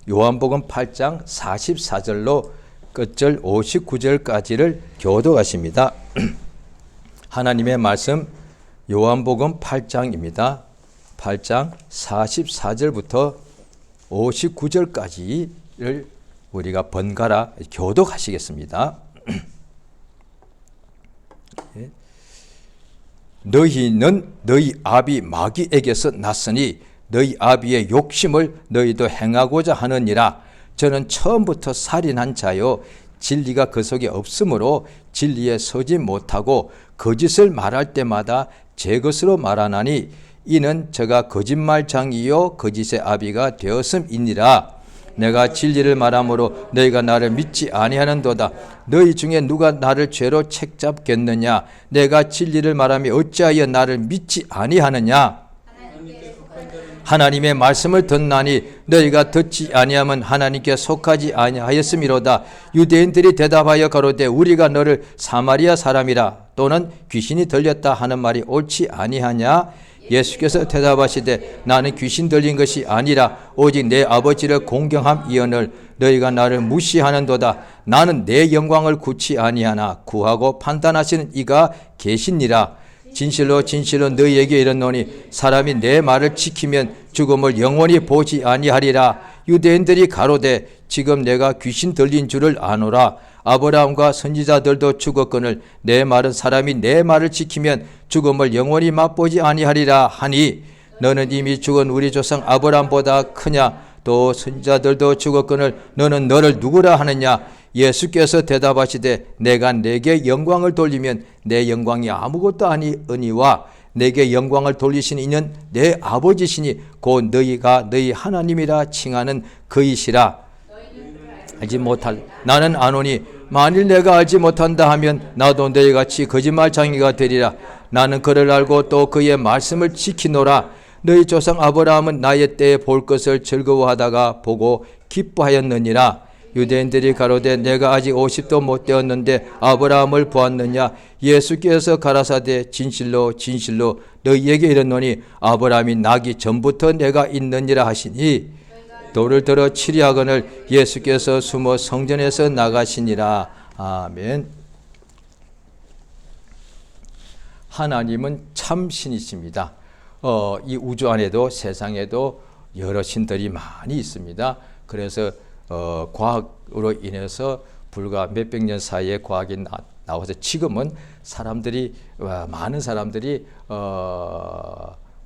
요한복음 8장 44절로 끝절 59절까지를 교독하십니다. 하나님의 말씀 요한복음 8장입니다. 8장 44절부터 59절까지를 우리가 번갈아 교독하시겠습니다. 너희는 너희 아비 마귀에게서 났으니 너희 아비의 욕심을 너희도 행하고자 하느니라. 저는 처음부터 살인한 자요 진리가 그 속에 없으므로 진리에 서지 못하고 거짓을 말할 때마다 제 것으로 말하나니 이는 저가 거짓말장이요 거짓의 아비가 되었음이니라. 내가 진리를 말함으로 너희가 나를 믿지 아니하는도다. 너희 중에 누가 나를 죄로 책잡겠느냐? 내가 진리를 말하며 어찌하여 나를 믿지 아니하느냐? 하나님의 말씀을 듣나니 너희가 듣지 아니하면 하나님께 속하지 아니하였음이로다. 유대인들이 대답하여 가로되 우리가 너를 사마리아 사람이라 또는 귀신이 들렸다 하는 말이 옳지 아니하냐? 예수께서 대답하시되 나는 귀신 들린 것이 아니라 오직 내 아버지를 공경함이언을 너희가 나를 무시하는도다. 나는 내 영광을 구치 아니하나 구하고 판단하시는 이가 계시니라. 진실로 진실로 너희에게 이르노니 사람이 내 말을 지키면 죽음을 영원히 보지 아니하리라. 유대인들이 가로되 지금 내가 귀신 들린 줄을 아노라. 아브라함과 선지자들도 죽었거늘 내 말은 사람이 내 말을 지키면 죽음을 영원히 맛보지 아니하리라 하니 너는 이미 죽은 우리 조상 아브라함보다 크냐? 또 선지자들도 죽었거늘 너는 너를 누구라 하느냐? 예수께서 대답하시되 내가 내게 영광을 돌리면 내 영광이 아무것도 아니니와 내게 영광을 돌리신 이는 내 아버지시니 곧 너희가 너희 하나님이라 칭하는 그이시라. 알지 못할 나는 아노니 만일 내가 알지 못한다 하면 나도 너희같이 거짓말장이가 되리라. 나는 그를 알고 또 그의 말씀을 지키노라. 너희 조상 아브라함은 나의 때에 볼 것을 즐거워하다가 보고 기뻐하였느니라. 유대인들이 가로되 내가 아직 50도 못 되었는데 아브라함을 보았느냐? 예수께서 가라사대 진실로 진실로 너희에게 이르노니 아브라함이 나기 전부터 내가 있느니라 하시니 돌을 들어 치리하거늘 예수께서 숨어 성전에서 나가시니라. 아멘. 하나님은 참 신이십니다. 이 우주 안에도 세상에도 여러 신들이 많이 있습니다. 그래서 과학으로 인해서 불과 몇백 년 사이에 과학이 나와서 지금은 사람들이 많은 사람들이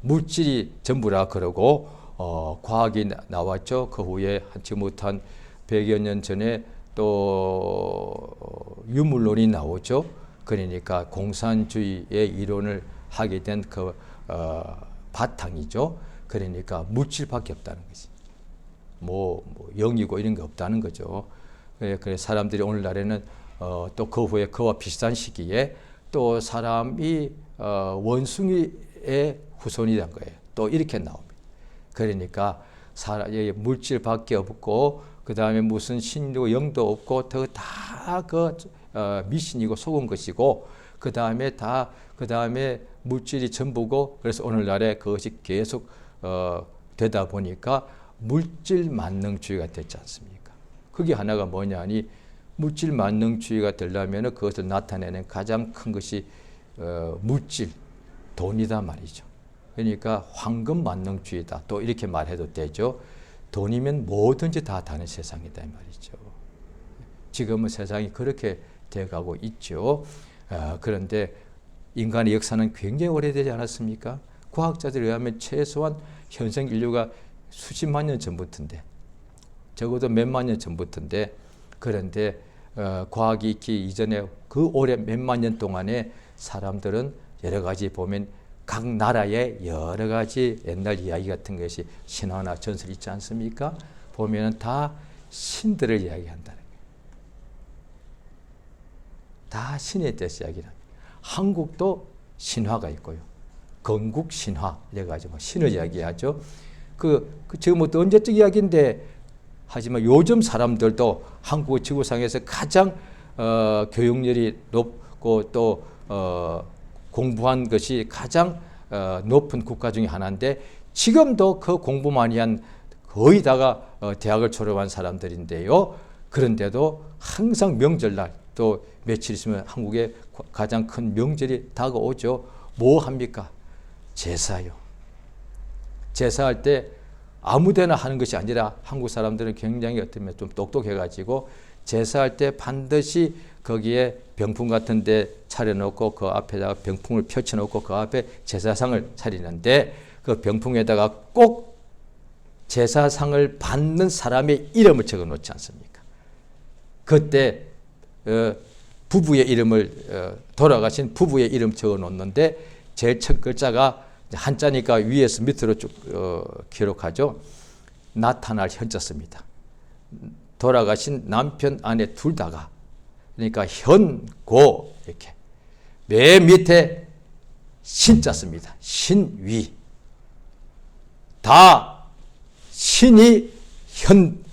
물질이 전부라 그러고 과학이 나왔죠. 그 후에 지금부터 100여 년 전에 또 유물론이 나오죠. 그러니까 공산주의의 이론을 하게 된 그 바탕이죠. 그러니까 물질밖에 없다는 거지. 뭐 영이고 이런 게 없다는 거죠. 그래서 사람들이 오늘날에는 또 그 후에 그와 비슷한 시기에 또 사람이 원숭이의 후손이 된 거예요. 또 이렇게 나옵니다. 그러니까 물질밖에 없고 그 다음에 무슨 신도 영도 없고 다 그 미신이고 속은 것이고 그 다음에 물질이 전부고 그래서 오늘날에 그것이 계속 되다 보니까 물질 만능주의가 됐지 않습니까? 그게 하나가 뭐냐니 물질 만능주의가 되려면 그것을 나타내는 가장 큰 것이 물질, 돈이다 말이죠. 그러니까 황금 만능주의다. 또 이렇게 말해도 되죠. 돈이면 뭐든지 다 다는 세상이다 이 말이죠. 지금은 세상이 그렇게 돼가고 있죠. 그런데 인간의 역사는 굉장히 오래되지 않았습니까? 과학자들에 의하면 최소한 현생 인류가 수십만 년 전부터인데 적어도 몇만 년 전부터인데 그런데 과학이 있기 이전에 그 오래 몇만 년 동안에 사람들은 여러 가지 보면 각 나라의 여러 가지 옛날 이야기 같은 것이 신화나 전설이 있지 않습니까? 보면은 다 신들을 이야기한다는 거예요. 다 신에 대해서 이야기합니다. 한국도 신화가 있고요. 건국 신화 이래가지고 신을 이야기하죠. 지금부터 언제적 이야기인데 하지만 요즘 사람들도 한국 지구상에서 가장 교육열이 높고 또 공부한 것이 가장 높은 국가 중에 하나인데 지금도 그 공부 많이 한 거의 다가 대학을 졸업한 사람들인데요. 그런데도 항상 명절날 또 며칠 있으면 한국에 가장 큰 명절이 다가오죠. 뭐 합니까? 제사요. 제사할 때 아무데나 하는 것이 아니라 한국 사람들은 굉장히 어쩌면 좀 똑똑해가지고 제사할 때 반드시 거기에 병풍 같은 데 차려놓고 그 앞에다가 병풍을 펼쳐놓고 그 앞에 제사상을 차리는데 그 병풍에다가 꼭 제사상을 받는 사람의 이름을 적어 놓지 않습니까? 그때 부부의 이름을 돌아가신 부부의 이름 적어 놓는데 제일 첫 글자가 한자니까 위에서 밑으로 쭉 기록하죠. 나타날 현자입니다. 돌아가신 남편 아내 둘 다가 그러니까 현고 이렇게 맨 밑에 신자입니다. 신위 다 신이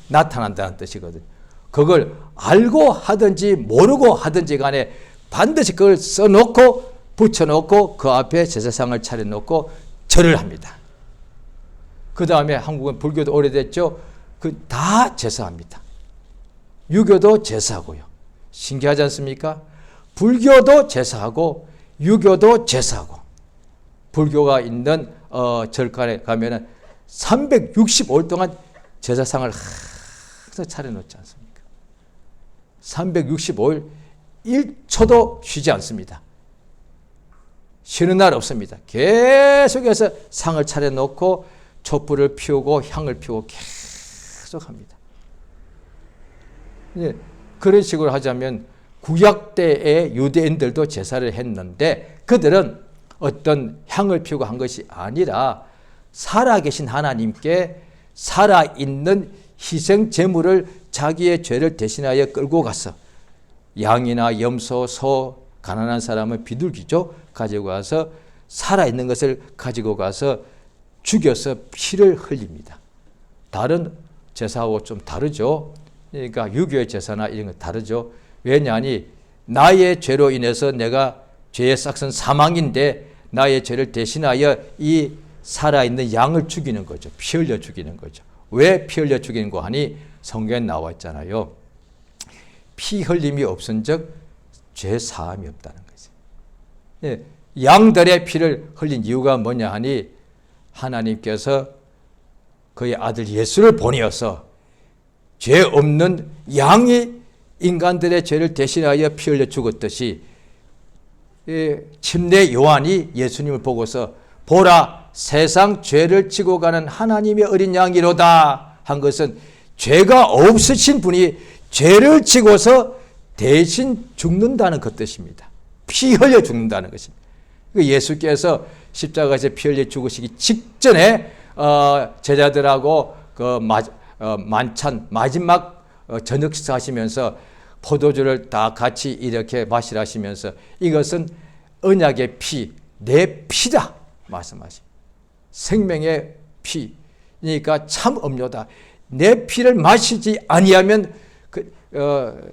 나타난다는 뜻이거든요. 그걸 알고 하든지 모르고 하든지 간에 반드시 그걸 써놓고 붙여놓고 그 앞에 제사상을 차려놓고 절을 합니다. 그 다음에 한국은 불교도 오래됐죠. 다 제사합니다. 유교도 제사하고요. 신기하지 않습니까? 불교도 제사하고 유교도 제사하고 불교가 있는 절간에 가면은 365일 동안 제사상을 항상 차려놓지 않습니까? 365일 1초도 쉬지 않습니다. 쉬는 날 없습니다. 계속해서 상을 차려놓고 촛불을 피우고 향을 피우고 계속합니다. 그런 식으로 하자면 구약 때의 유대인들도 제사를 했는데 그들은 어떤 향을 피우고 한 것이 아니라 살아계신 하나님께 살아있는 희생 제물을 자기의 죄를 대신하여 끌고 가서 양이나 염소, 소, 가난한 사람은 비둘기죠. 가지고 가서 살아있는 것을 가지고 가서 죽여서 피를 흘립니다. 다른 제사하고 좀 다르죠. 그러니까 유교의 제사나 이런 거 다르죠. 왜냐하니 나의 죄로 인해서 내가 죄의 싹은 사망인데 나의 죄를 대신하여 이 살아있는 양을 죽이는 거죠. 피 흘려 죽이는 거죠. 왜 피 흘려 죽이는 거 하니 성경에 나와 있잖아요. 피 흘림이 없은 즉 죄 사함이 없다는 거죠. 양들의 피를 흘린 이유가 뭐냐 하니 하나님께서 그의 아들 예수를 보내어서 죄 없는 양이 인간들의 죄를 대신하여 피 흘려 죽었듯이 침례 요한이 예수님을 보고서 보라 세상 죄를 지고 가는 하나님의 어린 양이로다 한 것은 죄가 없으신 분이 죄를 지고서 대신 죽는다는 그 뜻입니다. 피 흘려 죽는다는 것입니다. 예수께서 십자가에서 피 흘려 죽으시기 직전에 제자들하고 그 만찬 마지막 저녁 식사하시면서 포도주를 다 같이 이렇게 마시라시면서 이것은 언약의 피, 내 피다 말씀하십니다. 생명의 피, 그러니까 참 음료다. 내 피를 마시지 아니하면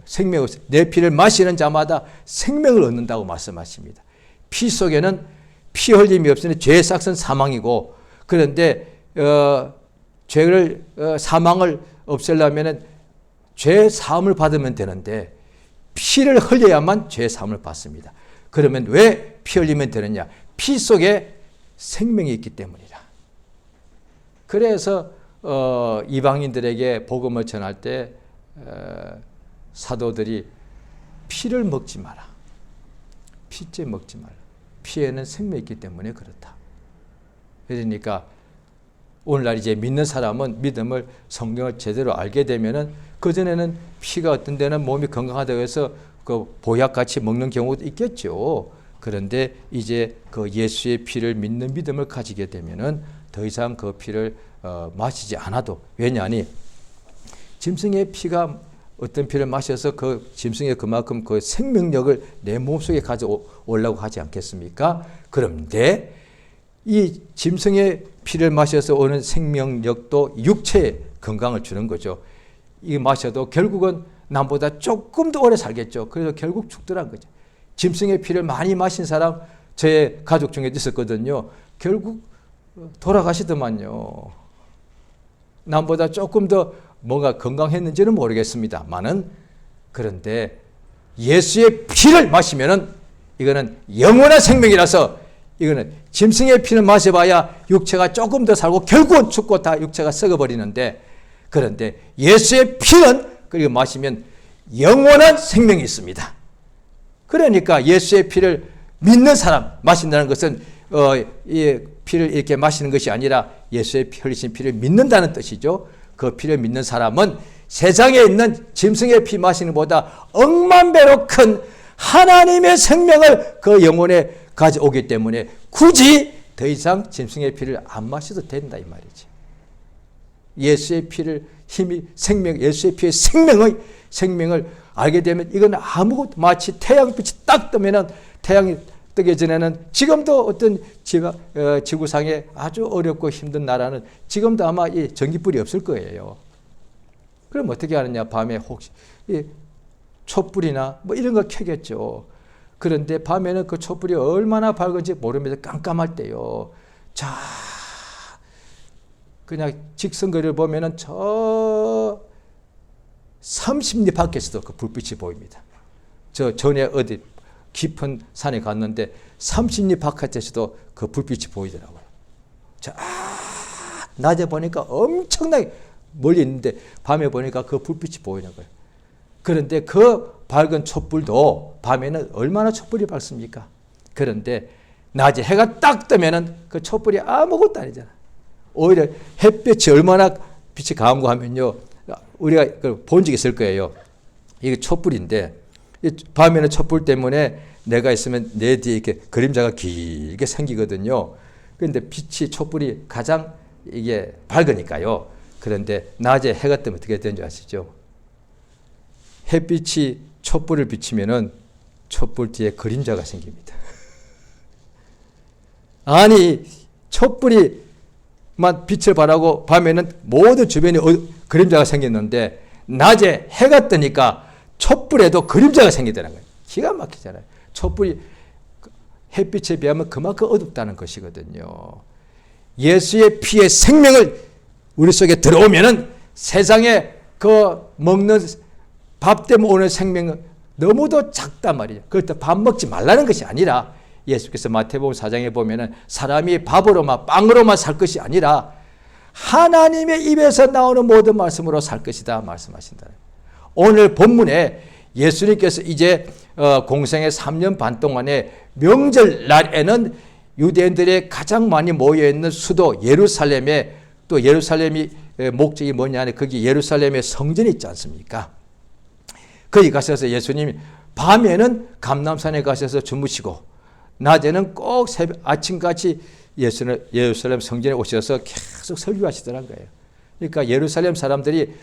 생명 없어. 내 피를 마시는 자마다 생명을 얻는다고 말씀하십니다. 피 속에는 피 흘림이 없으니 죄의 싹은 사망이고 그런데 죄를 사망을 없애려면은 죄 사함을 받으면 되는데 피를 흘려야만 죄 사함을 받습니다. 그러면 왜 피 흘리면 되느냐? 피 속에 생명이 있기 때문이라. 그래서 이방인들에게 복음을 전할 때 사도들이 피를 먹지 마라. 피째 먹지 마라. 피에는 생명이 있기 때문에 그렇다. 그러니까 오늘날 이제 믿는 사람은 믿음을 성경을 제대로 알게 되면은 그전에는 피가 어떤 데는 몸이 건강하다고 해서 그 보약같이 먹는 경우도 있겠죠. 그런데 이제 그 예수의 피를 믿는 믿음을 가지게 되면은 더 이상 그 피를 마시지 않아도 왜냐하니 짐승의 피가 어떤 피를 마셔서 그 짐승의 그만큼 그 생명력을 내 몸속에 가져오려고 하지 않겠습니까? 그런데 이 짐승의 피를 마셔서 오는 생명력도 육체에 건강을 주는 거죠. 이 마셔도 결국은 남보다 조금 더 오래 살겠죠. 그래서 결국 죽더란 거죠. 짐승의 피를 많이 마신 사람 제 가족 중에 있었거든요. 결국 돌아가시더만요. 남보다 조금 더 뭔가 건강했는지는 모르겠습니다만은, 그런데 예수의 피를 마시면은 이거는 영원한 생명이라서, 이거는 짐승의 피를 마셔봐야 육체가 조금 더 살고 결국은 죽고 다 육체가 썩어버리는데, 그런데 예수의 피는 그리고 마시면 영원한 생명이 있습니다. 그러니까 예수의 피를 믿는 사람, 마신다는 것은 이 피를 이렇게 마시는 것이 아니라 예수의 피, 흘리신 피를 믿는다는 뜻이죠. 그 피를 믿는 사람은 세상에 있는 짐승의 피 마시는 것보다 억만 배로 큰 하나님의 생명을 그 영혼에 가져오기 때문에 굳이 더 이상 짐승의 피를 안 마셔도 된다 이 말이지. 예수의 피를 힘이 생명, 예수의 피의 생명을 알게 되면 이건 아무것도, 마치 태양빛이 딱 뜨면은, 태양이 뜨기 전에는 지금도 어떤 지구상에 아주 어렵고 힘든 나라는 지금도 아마 이 전기불이 없을 거예요. 그럼 어떻게 하느냐? 밤에 혹시 이 촛불이나 뭐 이런 거 켜겠죠. 그런데 밤에는 그 촛불이 얼마나 밝은지 모르면서 깜깜할 때요. 자, 그냥 직선거리를 보면은 저 30리 밖에서도 그 불빛이 보입니다. 저 전에 어디 깊은 산에 갔는데 30리 바깥에서도 그 불빛이 보이더라고요. 자, 낮에 보니까 엄청나게 멀리 있는데 밤에 보니까 그 불빛이 보이는 거예요. 그런데 그 밝은 촛불도 밤에는 얼마나 촛불이 밝습니까? 그런데 낮에 해가 딱 뜨면은 그 촛불이 아무것도 아니잖아. 오히려 햇빛이 얼마나 빛이 강한가 하면요, 우리가 본 적이 있을 거예요. 이게 촛불인데, 밤에는 촛불 때문에 내가 있으면 내 뒤에 이렇게 그림자가 길게 생기거든요. 그런데 빛이, 촛불이 가장 이게 밝으니까요. 그런데 낮에 해가 뜨면 어떻게 되는 줄 아시죠? 햇빛이 촛불을 비치면은 촛불 뒤에 그림자가 생깁니다. 아니, 촛불이만 빛을 발하고 밤에는 모든 주변에 그림자가 생겼는데 낮에 해가 뜨니까 촛불에도 그림자가 생기더라는 거예요. 기가 막히잖아요. 촛불이 햇빛에 비하면 그만큼 어둡다는 것이거든요. 예수의 피의 생명을 우리 속에 들어오면은 세상에 그 먹는 밥 때문에 오는 생명은 너무도 작단 말이죠. 그렇다고 밥 먹지 말라는 것이 아니라, 예수께서 마태복음 4장에 보면은 사람이 밥으로만, 빵으로만 살 것이 아니라 하나님의 입에서 나오는 모든 말씀으로 살 것이다 말씀하신다. 오늘 본문에 예수님께서 이제 공생의 3년 반 동안에 명절날에는 유대인들이 가장 많이 모여있는 수도 예루살렘에, 또 예루살렘이 목적이 뭐냐 하면 거기 예루살렘의 성전이 있지 않습니까? 거기 가셔서 예수님이 밤에는 감람산에 가셔서 주무시고 낮에는 꼭 새벽 아침같이 예루살렘 성전에 오셔서 계속 설교하시더란 거예요. 그러니까 예루살렘 사람들이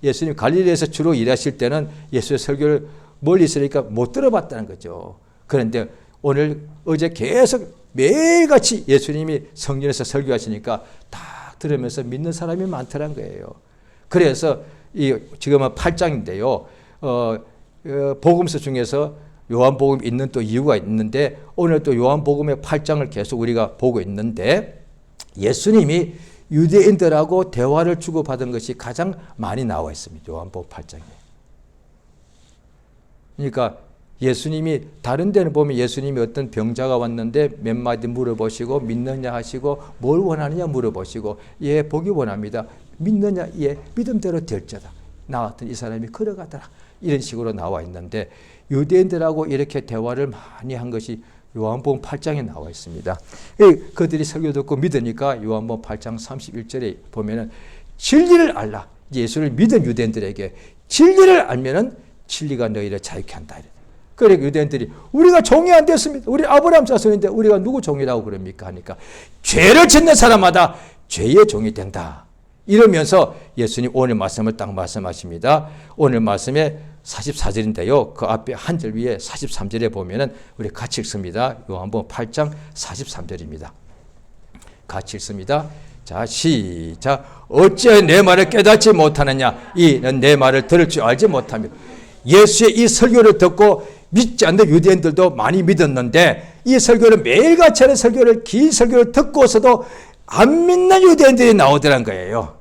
예수님 갈릴리에서 주로 일하실 때는 예수의 설교를 멀리 있으니까 못 들어봤다는 거죠. 그런데 어제 계속 매일같이 예수님이 성전에서 설교하시니까 다 들으면서 믿는 사람이 많더란 거예요. 그래서 지금은 8장인데요. 복음서 중에서 요한복음 있는 또 이유가 있는데, 오늘 또 요한복음의 8장을 계속 우리가 보고 있는데, 예수님이 유대인들하고 대화를 주고받은 것이 가장 많이 나와 있습니다. 요한복음 8장에. 그러니까 예수님이 다른 데는 보면 예수님이 어떤 병자가 왔는데 몇 마디 물어보시고 믿느냐 하시고 뭘 원하느냐 물어보시고, 예, 보기 원합니다. 믿느냐? 예, 믿음대로 될자다. 나 같은 이 사람이 걸어가더라. 이런 식으로 나와 있는데, 유대인들하고 이렇게 대화를 많이 한 것이 요한복음 8장에 나와 있습니다. 그들이 설교 듣고 믿으니까 요한복음 8장 31절에 보면은 진리를 알라. 예수를 믿은 유대인들에게 진리를 알면은 진리가 너희를 자유케 한다. 그러니까 유대인들이 우리가 종이 안 됐습니다. 우리 아브라함 자손인데 우리가 누구 종이라고 그럽니까? 하니까 죄를 짓는 사람마다 죄의 종이 된다. 이러면서 예수님 오늘 말씀을 딱 말씀하십니다. 오늘 말씀에 44절인데요. 그 앞에 한 절 위에 43절에 보면은 우리 같이 읽습니다. 요한복음 8장 43절입니다. 같이 읽습니다. 자, 시작. 어찌 내 말을 깨닫지 못하느냐? 이는 내 말을 들을 줄 알지 못하며. 예수의 이 설교를 듣고 믿지 않는 유대인들도 많이 믿었는데, 이 설교를 매일같이 하는 설교를, 긴 설교를 듣고서도 안 믿는 유대인들이 나오더란 거예요.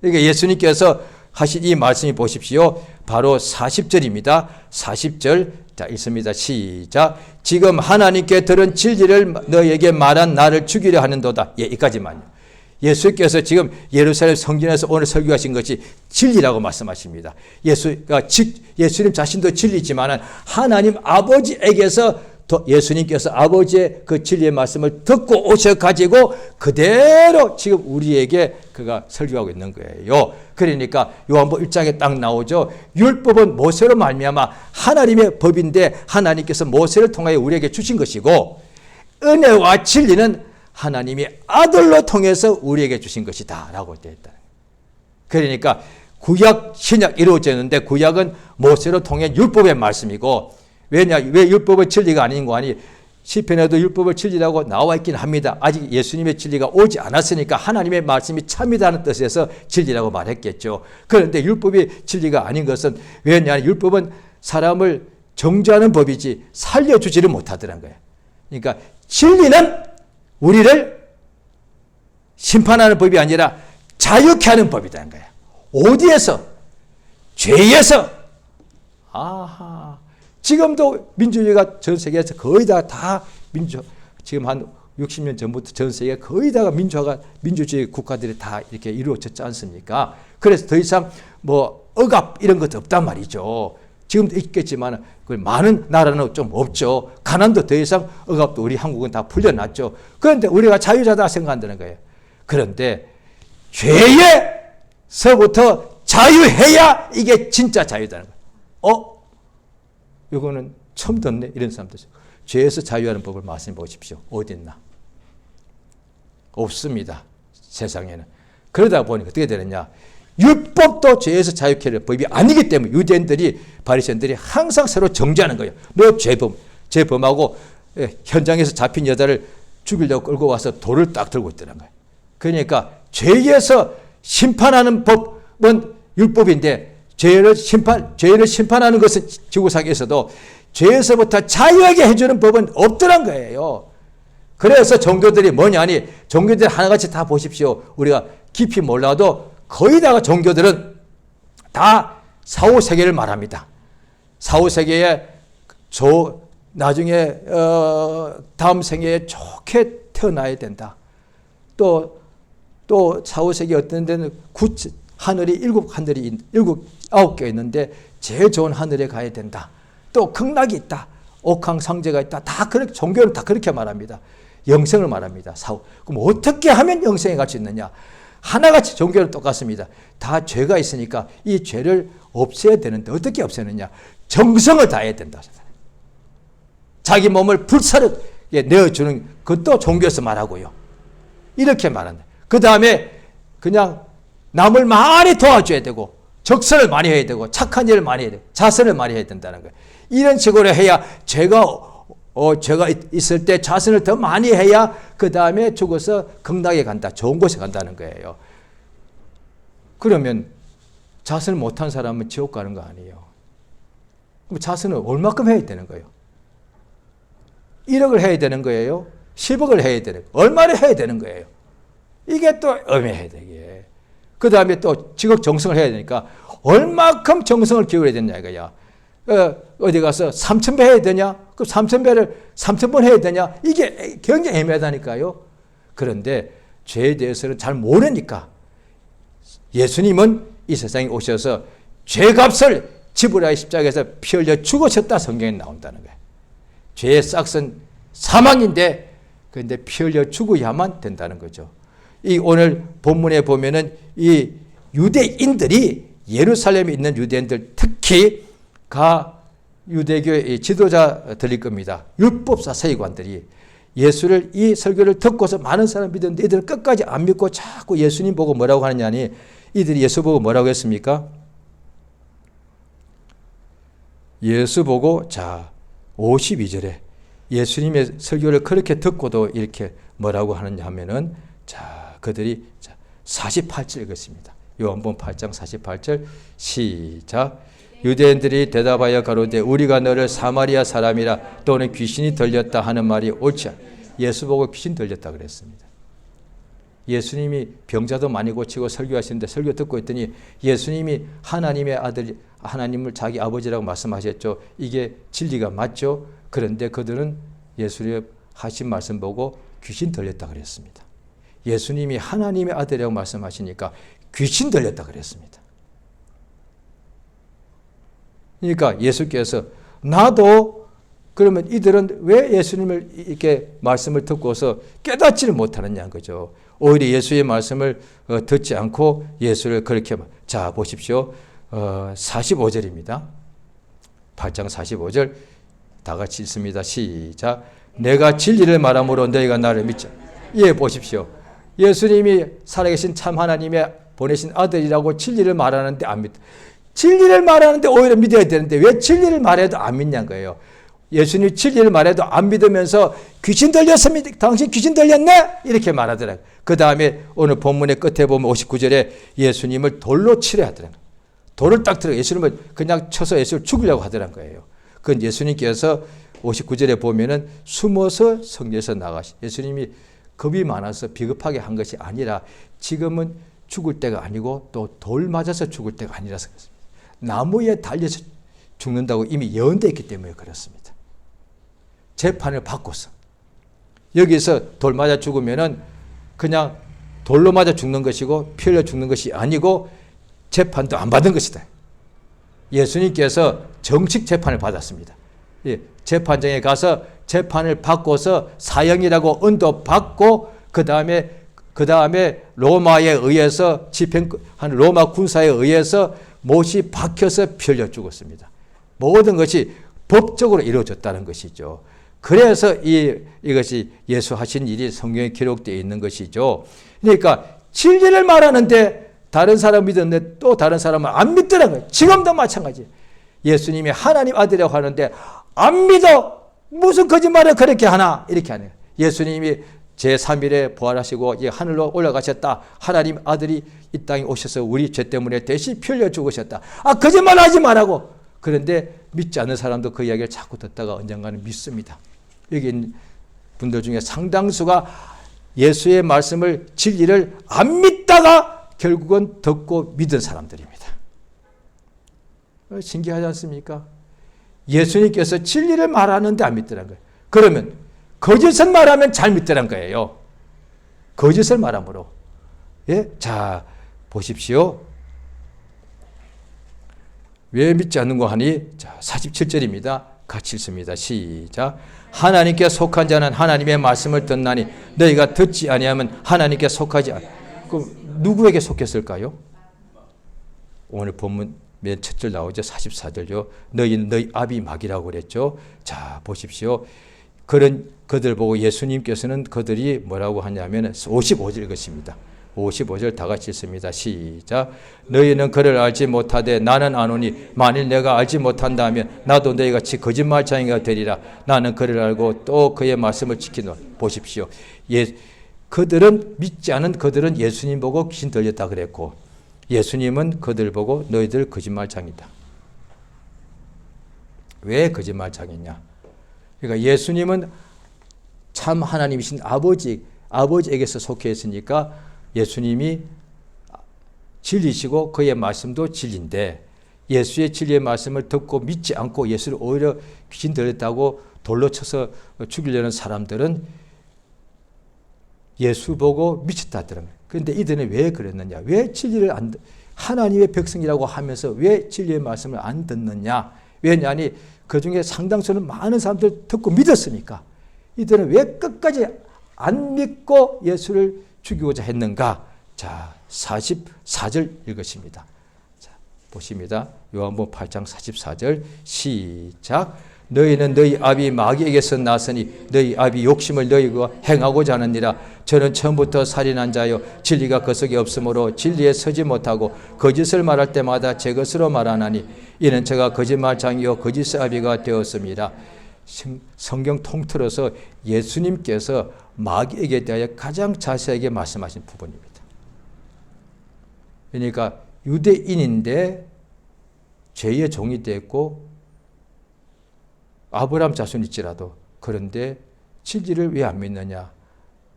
그러니까 예수님께서 하신 이 말씀이 보십시오. 바로 40절입니다. 40절. 자, 읽습니다. 시작. 지금 하나님께 들은 진리를 너에게 말한 나를 죽이려 하는도다. 예, 여기까지만요. 예수께서 지금 예루살렘 성전에서 오늘 설교하신 것이 진리라고 말씀하십니다. 예수님 자신도 진리지만 하나님 아버지에게서 예수님께서 아버지의 그 진리의 말씀을 듣고 오셔가지고 그대로 지금 우리에게 그가 설교하고 있는 거예요. 그러니까 요한복음 1장에 딱 나오죠. 율법은 모세로 말미암아 하나님의 법인데 하나님께서 모세를 통하여 우리에게 주신 것이고 은혜와 진리는 하나님이 아들로 통해서 우리에게 주신 것이다 라고 되어 있다. 그러니까 구약 신약 이루어졌는데 구약은 모세로 통해 율법의 말씀이고 왜 율법의 진리가 아닌 거 아니? 시편에도 율법의 진리라고 나와 있긴 합니다. 아직 예수님의 진리가 오지 않았으니까 하나님의 말씀이 참이다는 뜻에서 진리라고 말했겠죠. 그런데 율법이 진리가 아닌 것은 왜냐? 율법은 사람을 정죄하는 법이지 살려주지를 못하더란 거예요. 그러니까 진리는 우리를 심판하는 법이 아니라 자유케 하는 법이라는 거예요. 어디에서? 죄에서. 아하. 지금도 민주주의가 전 세계에서 거의 다 지금 한 60년 전부터 전 세계 거의 다가 민주주의 국가들이 다 이렇게 이루어졌지 않습니까? 그래서 더 이상 뭐 억압 이런 것도 없단 말이죠. 지금도 있겠지만 많은 나라는 좀 없죠. 가난도 더 이상 억압도 우리 한국은 다 풀려났죠. 그런데 우리가 자유자다 생각한다는 거예요. 그런데 죄에서부터 자유해야 이게 진짜 자유다는 거예요. 이거는 처음 듣네 이런 사람들. 죄에서 자유하는 법을 말씀해 보십시오. 어디 있나? 없습니다. 세상에는. 그러다 보니까 어떻게 되느냐? 율법도 죄에서 자유케 하는 법이 아니기 때문에 유대인들이 바리새인들이 항상 서로 정죄하는 거예요. 너 죄범하고 현장에서 잡힌 여자를 죽이려고 끌고 와서 돌을 딱 들고 있더란 거예요. 그러니까 죄에서 심판하는 법은 율법인데 죄를 심판하는 것은 지구상에서도 죄에서부터 자유하게 해주는 법은 없더란 거예요. 그래서 종교들이 뭐냐니 종교들 하나같이 다 보십시오. 우리가 깊이 몰라도 거의 다 종교들은 다 사후세계를 말합니다. 사후세계에 나중에 다음 생애에 좋게 태어나야 된다. 또 사후세계 어떤 데는 하늘이 아홉 개 있는데 제일 좋은 하늘에 가야 된다. 또 극락이 있다. 옥황상제가 있다. 다 그렇게 종교는 다 그렇게 말합니다. 영생을 말합니다. 그럼 어떻게 하면 영생에 갈 수 있느냐? 하나같이 종교는 똑같습니다. 다 죄가 있으니까 이 죄를 없애야 되는데 어떻게 없애느냐? 정성을 다해야 된다. 자기 몸을 불사르게 내어주는 것도 종교에서 말하고요. 이렇게 말한다. 그 다음에 그냥 남을 많이 도와줘야 되고 적선을 많이 해야 되고 착한 일을 많이 해야 되고 자선을 많이 해야 된다는 거예요. 이런 식으로 해야 죄가 있을 때 자선을 더 많이 해야 그 다음에 죽어서 극락에 간다. 좋은 곳에 간다는 거예요. 그러면 자선을 못한 사람은 지옥 가는 거 아니에요. 그럼 자선을 얼마큼 해야 되는 거예요? 1억을 해야 되는 거예요? 10억을 해야 되는 거예요? 얼마를 해야 되는 거예요? 이게 또 애매해 되게. 그 다음에 또 지극 정성을 해야 되니까 얼마큼 정성을 기울여야 되냐 이거야. 어디 가서 3,000배 해야 되냐? 그럼 3,000배를 3,000번 해야 되냐? 이게 굉장히 애매하다니까요. 그런데 죄에 대해서는 잘 모르니까 예수님은 이 세상에 오셔서 죄값을 지불하여 십자가에서 피 흘려 죽으셨다 성경에 나온다는 거예요. 죄의 싹은 사망인데 그런데 피 흘려 죽어야만 된다는 거죠. 이 오늘 본문에 보면은 이 유대인들이 예루살렘에 있는 유대인들 특히 유대교의 지도자들일 겁니다. 율법사 서기관들이 예수를 이 설교를 듣고서 많은 사람 믿었는데 이들은 끝까지 안 믿고 자꾸 예수님 보고 뭐라고 하느냐니 이들이 예수 보고 뭐라고 했습니까? 예수 보고 52절에 예수님의 설교를 그렇게 듣고도 이렇게 뭐라고 하느냐 하면은 그들이 48절 읽었습니다. 요한복음 8장 48절 시작. 유대인들이 대답하여 가로되 우리가 너를 사마리아 사람이라 또는 귀신이 들렸다 하는 말이 옳지 않아. 예수 보고 귀신 들렸다 그랬습니다. 예수님이 병자도 많이 고치고 설교하시는데 설교 듣고 있더니 예수님이 하나님의 아들, 하나님을 자기 아버지라고 말씀하셨죠. 이게 진리가 맞죠? 그런데 그들은 예수님 하신 말씀 보고 귀신 들렸다 그랬습니다. 예수님이 하나님의 아들이라고 말씀하시니까 귀신 들렸다 그랬습니다. 그러니까 예수께서 나도 그러면 이들은 왜 예수님을 이렇게 말씀을 듣고서 깨닫지를 못하느냐 거죠. 오히려 예수의 말씀을 듣지 않고 예수를 그렇게 자 보십시오. 45절입니다. 8장 45절 다 같이 읽습니다. 시작. 내가 진리를 말함으로 너희가 나를 믿자. 예, 보십시오. 예수님이 살아계신 참 하나님의 보내신 아들이라고 진리를 말하는데 안 믿. 진리를 말하는데 오히려 믿어야 되는데 왜 진리를 말해도 안 믿냐는 거예요. 예수님이 진리를 말해도 안 믿으면서 귀신 들렸습니다. 당신 귀신 들렸네? 이렇게 말하더라고요. 그 다음에 오늘 본문의 끝에 보면 59절에 예수님을 돌로 치려 하더라고요. 돌을 딱 들어 예수님을 그냥 쳐서 예수를 죽이려고 하더란 거예요. 그건 예수님께서 59절에 보면은 숨어서 성전에서 나가시. 예수님이 겁이 많아서 비겁하게 한 것이 아니라 지금은 죽을 때가 아니고 또 돌 맞아서 죽을 때가 아니라서 그렇습니다. 나무에 달려서 죽는다고 이미 예언되어 있기 때문에 그렇습니다. 재판을 받고서 여기서 돌 맞아 죽으면은 그냥 돌로 맞아 죽는 것이고 피 흘려 죽는 것이 아니고 재판도 안 받은 것이다. 예수님께서 정식 재판을 받았습니다. 예, 재판장에 가서 재판을 받고서 사형이라고 언도받고 그 다음에 로마에 의해서 집행한 로마 군사에 의해서 못이 박혀서 피 흘려 죽었습니다. 모든 것이 법적으로 이루어졌다는 것이죠. 그래서 이것이 예수 하신 일이 성경에 기록되어 있는 것이죠. 그러니까 진리를 말하는데 다른 사람 믿었는데 또 다른 사람은 안 믿더라는 거예요. 지금도 마찬가지. 예수님이 하나님 아들이라고 하는데 안 믿어. 무슨 거짓말을 그렇게 하나? 이렇게 하네요. 예수님이 제3일에 부활하시고 이제 하늘로 올라가셨다. 하나님 아들이 이 땅에 오셔서 우리 죄 때문에 대신 피 흘려 죽으셨다. 아, 거짓말 하지 말라고. 그런데 믿지 않는 사람도 그 이야기를 자꾸 듣다가 언젠가는 믿습니다. 여기 있는 분들 중에 상당수가 예수의 말씀을 진리를 안 믿다가 결국은 듣고 믿은 사람들입니다. 신기하지 않습니까? 예수님께서 진리를 말하는데 안 믿더란 거예요. 그러면 거짓을 말하면 잘 믿더란 거예요. 거짓을 말함으로. 예? 자, 보십시오. 왜 믿지 않는고 하니? 자, 47절입니다. 같이 읽습니다. 시작. 하나님께 속한 자는 하나님의 말씀을 듣나니 너희가 듣지 아니하면 하나님께 속하지 않아. 그럼 누구에게 속했을까요? 오늘 본문 맨 첫 절 나오죠. 44절요. 너희는 너희 아비 마귀라고 그랬죠. 자, 보십시오. 그들 보고 예수님께서는 그들이 뭐라고 하냐면 55절 것입니다. 55절 다 같이 읽습니다. 시작. 너희는 그를 알지 못하되 나는 아노니 만일 내가 알지 못한다 하면 나도 너희 같이 거짓말쟁이가 되리라. 나는 그를 알고 또 그의 말씀을 지키노라. 보십시오. 그들은 믿지 않은 그들은 예수님 보고 귀신 들렸다 그랬고 예수님은 그들 보고 너희들 거짓말쟁이다. 왜 거짓말쟁이냐? 그러니까 예수님은 참 하나님이신 아버지에게서 속해 있으니까 예수님이 진리시고 그의 말씀도 진리인데 예수의 진리의 말씀을 듣고 믿지 않고 예수를 오히려 귀신 들렸다고 돌로 쳐서 죽이려는 사람들은 예수 보고 미쳤다 하더라고요. 그런데 이들은 왜 그랬느냐? 왜 진리를 하나님의 백성이라고 하면서 왜 진리의 말씀을 안 듣느냐? 왜냐하니 그 중에 상당수는 많은 사람들 듣고 믿었으니까 이들은 왜 끝까지 안 믿고 예수를 죽이고자 했는가? 자, 44절 읽으십니다. 자, 보십니다. 요한복음 8장 44절 시작. 너희는 너희 아비 마귀에게서 났으니 너희 아비 욕심을 너희가 행하고자 하느니라. 저는 처음부터 살인한 자요 진리가 그 속에 없으므로 진리에 서지 못하고 거짓을 말할 때마다 제 것으로 말하나니 이는 제가 거짓말장이요 거짓의 아비가 되었습니다. 성경 통틀어서 예수님께서 마귀에게 대하여 가장 자세하게 말씀하신 부분입니다. 그러니까 유대인인데 죄의 종이 됐고 아브라함 자손일지라도 그런데 진리를 왜 안 믿느냐?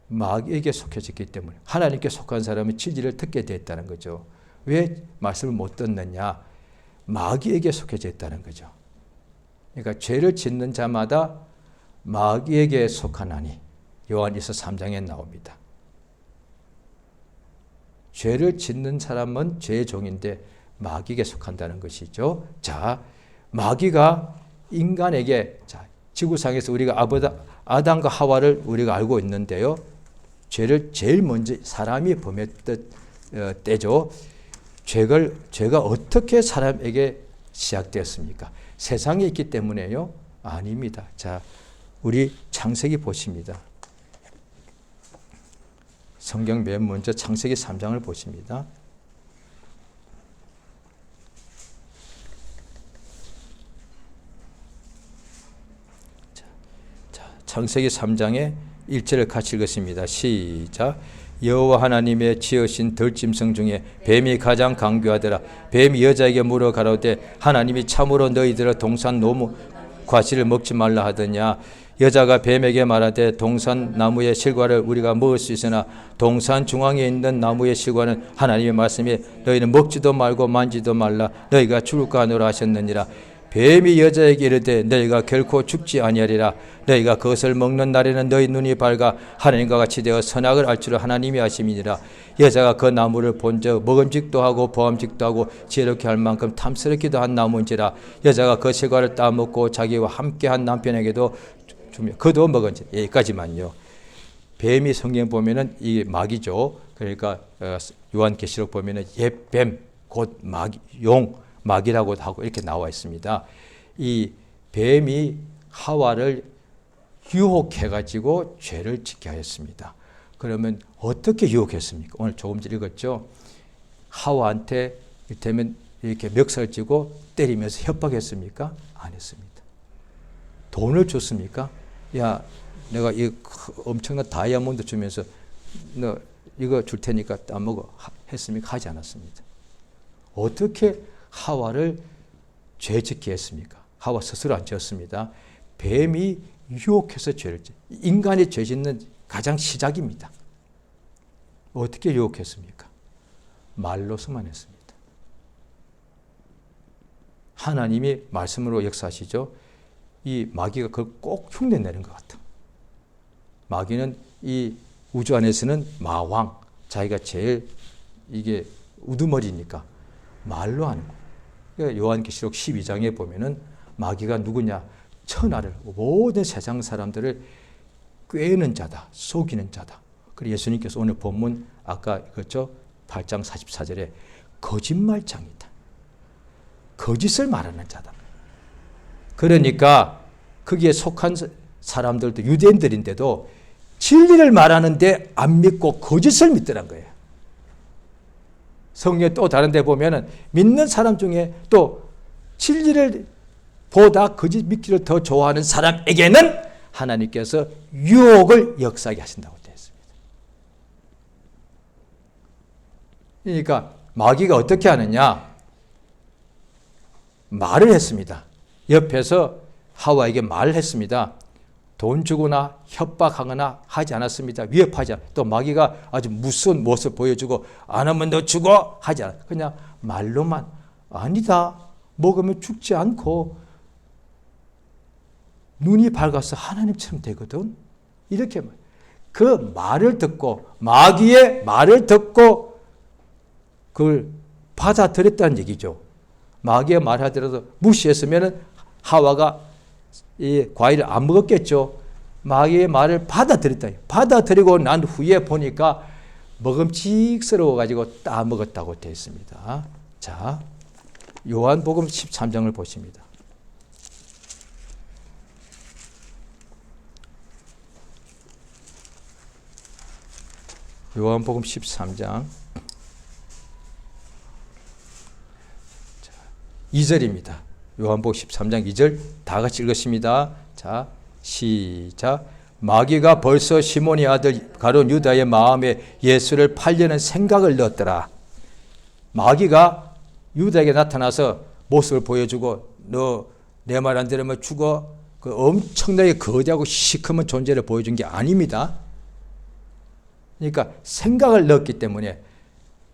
마귀에게 속해졌기 때문에 하나님께 속한 사람은 진리를 듣게 됐다는 거죠. 왜 말씀을 못 듣느냐? 마귀에게 속해져 있다는 거죠. 그러니까 죄를 짓는 자마다 마귀에게 속하나니 요한일서 3장에 나옵니다. 죄를 짓는 사람은 죄의 종인데 마귀에게 속한다는 것이죠. 자, 마귀가 인간에게, 자, 지구상에서 우리가 아담과 하와를 우리가 알고 있는데요. 죄를 제일 먼저 사람이 범했던 때죠. 죄가 어떻게 사람에게 시작되었습니까? 세상에 있기 때문에요? 아닙니다. 자, 우리 창세기 보십니다. 성경 맨 먼저 창세기 3장을 보십니다. 창세기 3장의 1절을 같이 읽었습니다. 시작. 여호와 하나님의 지으신 들짐승 중에 뱀이 가장 강교하더라. 뱀이 여자에게 물어 가로되 하나님이 참으로 너희들의 동산 나무 과실을 먹지 말라 하더냐. 여자가 뱀에게 말하되 동산 나무의 실과를 우리가 먹을 수 있으나 동산 중앙에 있는 나무의 실과는 하나님의 말씀이 너희는 먹지도 말고 만지도 말라 너희가 죽을까 하노라 하셨느니라. 뱀이 여자에게 이르되 너희가 결코 죽지 아니하리라. 너희가 그것을 먹는 날에는 너희 눈이 밝아 하나님과 같이 되어 선악을 알 줄을 하나님이 아심이니라. 여자가 그 나무를 본즉 먹음직도 하고 보암직도 하고 지혜롭게 할 만큼 탐스럽기도 한 나무인지라. 여자가 그 실과를 따먹고 자기와 함께한 남편에게도 주며 그도 먹은지. 여기까지만요. 뱀이 성경 보면은 이 마귀죠. 그러니까 요한계시록 보면은 옛뱀 곧 마귀, 용 마귀라고도 하고 이렇게 나와 있습니다. 이 뱀이 하와를 유혹해가지고 죄를 짓게 하였습니다. 그러면 어떻게 유혹했습니까? 오늘 조금 전 읽었죠. 하와한테 이를테면 이렇게 멱살 쥐고 때리면서 협박했습니까? 안 했습니다. 돈을 줬습니까? 야, 내가 이 엄청난 다이아몬드 주면서 너 이거 줄 테니까 따먹어 했습니까? 하지 않았습니다. 어떻게 하와를 죄짓게 했습니까? 하와 스스로 안 지었습니다. 뱀이 유혹해서 죄를 짓. 인간이 죄 짓는 가장 시작입니다. 어떻게 유혹했습니까? 말로서만 했습니다. 하나님이 말씀으로 역사하시죠. 이 마귀가 그걸 꼭 흉내내는 것 같아. 마귀는 이 우주 안에서는 마왕, 자기가 제일 이게 우두머리니까 말로 하는 거예요. 그러니까 요한계시록 12장에 보면은 마귀가 누구냐? 천하를, 모든 세상 사람들을 꾀는 자다, 속이는 자다. 그리고 예수님께서 오늘 본문 아까 그렇죠? 8장 44절에 거짓말장이다. 거짓을 말하는 자다. 그러니까 거기에 속한 사람들도 유대인들인데도 진리를 말하는데 안 믿고 거짓을 믿더란 거예요. 성경에 또 다른 데 보면은 믿는 사람 중에 또 진리를 보다 거짓 믿기를 더 좋아하는 사람에게는 하나님께서 유혹을 역사하게 하신다고 되어 있습니다. 그러니까 마귀가 어떻게 하느냐? 말을 했습니다. 옆에서 하와에게 말을 했습니다. 돈 주거나 협박하거나 하지 않았습니다. 위협하지 않았습니다. 또 마귀가 아주 무서운 모습을 보여주고 안 하면 너 죽어 하지 않았습니다. 그냥 말로만 아니다. 먹으면 죽지 않고 눈이 밝아서 하나님처럼 되거든. 이렇게 그 말을 듣고 마귀의 말을 듣고 그걸 받아들였다는 얘기죠. 마귀의 말 하더라도 무시했으면 하와가 이 과일을 안 먹었겠죠. 마귀의 말을 받아들였다. 받아들이고 난 후에 보니까 먹음직스러워 가지고 따먹었다고 되어 있습니다. 자, 요한복음 13장을 보십니다. 요한복음 13장 2절입니다. 요한복음 13장 2절 다 같이 읽었습니다. 자, 시작. 마귀가 벌써 시몬의 아들 가룟 유다의 마음에 예수를 팔려는 생각을 넣었더라. 마귀가 유다에게 나타나서 모습을 보여주고 너 내 말 안 들으면 죽어. 그 엄청나게 거대하고 시커먼 존재를 보여준 게 아닙니다. 그러니까 생각을 넣었기 때문에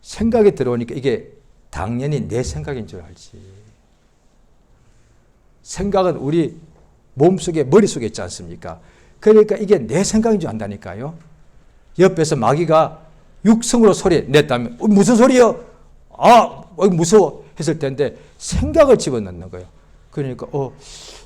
생각이 들어오니까 이게 당연히 내 생각인 줄 알지. 생각은 우리 몸속에 머릿속에 있지 않습니까? 그러니까 이게 내 생각인 줄 안다니까요. 옆에서 마귀가 육성으로 소리 냈다면 무슨 소리요? 무서워 했을 텐데 생각을 집어넣는 거예요. 그러니까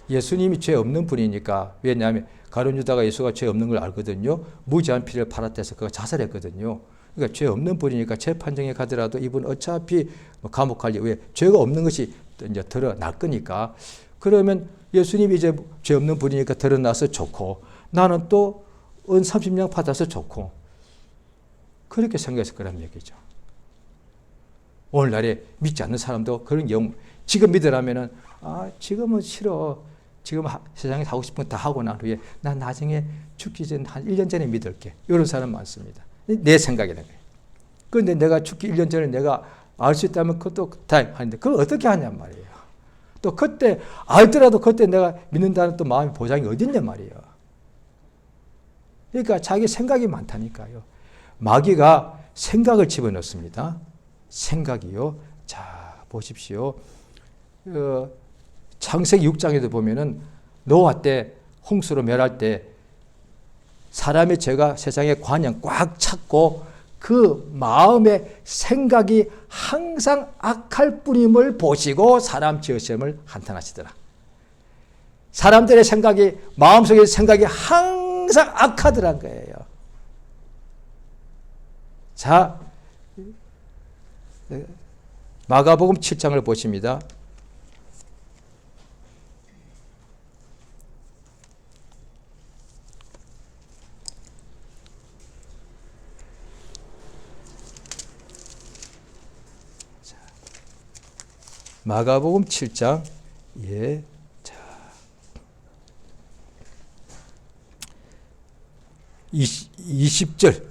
예수님이 죄 없는 분이니까, 왜냐하면 가룟 유다가 예수가 죄 없는 걸 알거든요. 무지한 피를 팔았대서 그가 자살했거든요. 그러니까 죄 없는 분이니까 재판정에 가더라도 이분 어차피 감옥 갈 왜 죄가 없는 것이 이제 드러날 거니까, 그러면 예수님이 이제 죄 없는 분이니까 드러나서 좋고 나는 또 은 30냥 받아서 좋고, 그렇게 생각했을 거란 얘기죠. 오늘날에 믿지 않는 사람도 그런 지금 믿으라면은 지금은 싫어. 지금 세상에서 하고 싶은 거 다 하고 난 후에 난 나중에 죽기 전 한 1년 전에 믿을게. 이런 사람 많습니다. 내 생각이라는 거예요. 그런데 내가 죽기 1년 전에 내가 알 수 있다면 그것도 다행인데 그걸 어떻게 하냔 말이에요. 또 그때 알더라도 그때 내가 믿는다는 또 마음의 보장이 어딨냔 말이에요. 그러니까 자기 생각이 많다니까요. 마귀가 생각을 집어넣습니다. 생각이요. 자, 보십시오. 창세기 6장에도 보면은 노아 때 홍수로 멸할 때 사람의 죄가 세상에 관영 꽉 찼고 그 마음의 생각이 항상 악할 뿐임을 보시고 사람 지으심을 한탄하시더라. 사람들의 생각이, 마음속의 생각이 항상 악하더란 거예요. 자, 마가복음 7장을 보십니다. 마가복음 7장, 예, 자, 20절,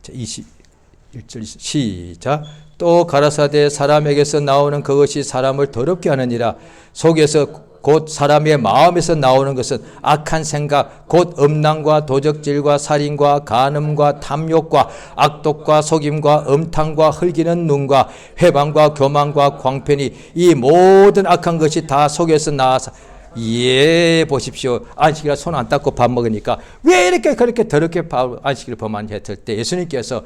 21절, 시작. 또 가라사대 사람에게서 나오는 그것이 사람을 더럽게 하느니라. 속에서 곧 사람의 마음에서 나오는 것은 악한 생각, 곧 음란과 도적질과 살인과 간음과 탐욕과 악독과 속임과 음탕과 흘기는 눈과 회방과 교만과 광편이, 이 모든 악한 것이 다 속에서 나와서, 예, 보십시오. 안식일에 손 안 닦고 밥 먹으니까 왜 이렇게 그렇게 더럽게 안식일을 범하냐 했을 때 예수님께서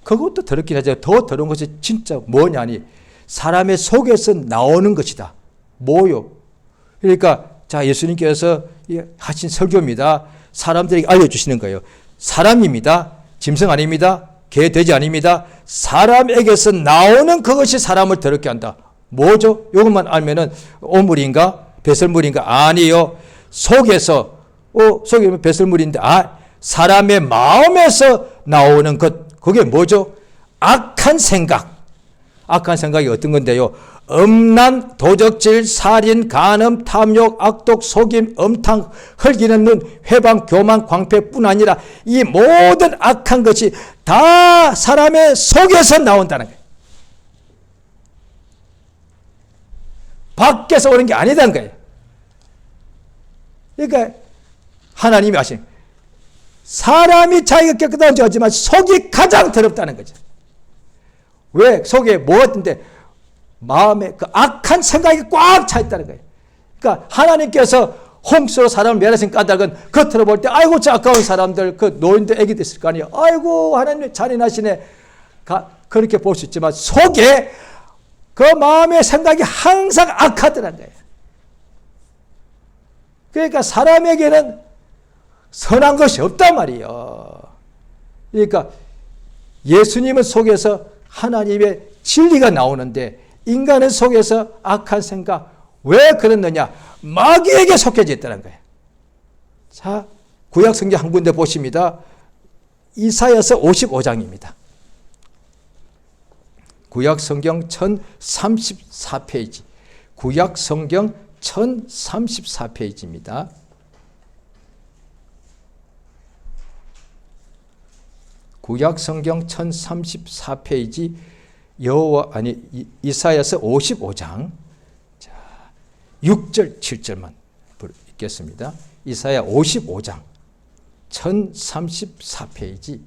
그것도 더럽긴 하죠. 더 더러운 것이 진짜 뭐냐니 사람의 속에서 나오는 것이다. 뭐요? 그러니까 자, 예수님께서 하신 설교입니다. 사람들에게 알려주시는 거예요. 사람입니다. 짐승 아닙니다. 개, 돼지 아닙니다. 사람에게서 나오는 그것이 사람을 더럽게 한다. 뭐죠? 이것만 알면은 오물인가? 배설물인가? 아니요. 속에서, 속에 배설물인데, 사람의 마음에서 나오는 것, 그게 뭐죠? 악한 생각. 악한 생각이 어떤 건데요? 음란, 도적질, 살인, 간음, 탐욕, 악독, 속임, 음탕, 흘기는 눈, 회방, 교만, 광패뿐 아니라 이 모든 악한 것이 다 사람의 속에서 나온다는 거예요. 밖에서 오는 게 아니다는 거예요. 그러니까 하나님이 하신 사람이 자기가 깨끗한 줄 알지만 속이 가장 더럽다는 거죠. 왜? 속에 뭐가 있는데 마음에 그 악한 생각이 꽉 차 있다는 거예요. 그러니까 하나님께서 홍수로 사람을 멸하신 까닭은 겉으로 볼 때 아이고 저 아까운 사람들, 그 노인들 애기도 있을 거 아니에요. 아이고 하나님 잔인하시네. 그렇게 볼 수 있지만 속에 그 마음의 생각이 항상 악하더란 거예요. 그러니까 사람에게는 선한 것이 없단 말이에요. 그러니까 예수님은 속에서 하나님의 진리가 나오는데 인간의 속에서 악한 생각, 왜 그랬느냐? 마귀에게 속해져 있다는 거예요. 자, 구약 성경 한 군데 보십니다. 이사야서 55장입니다. 구약 성경 1034페이지. 구약 성경 1034페이지입니다. 구약 성경 1034페이지 이사야서 55장. 자, 6절, 7절만 읽겠습니다. 이사야 55장 1034페이지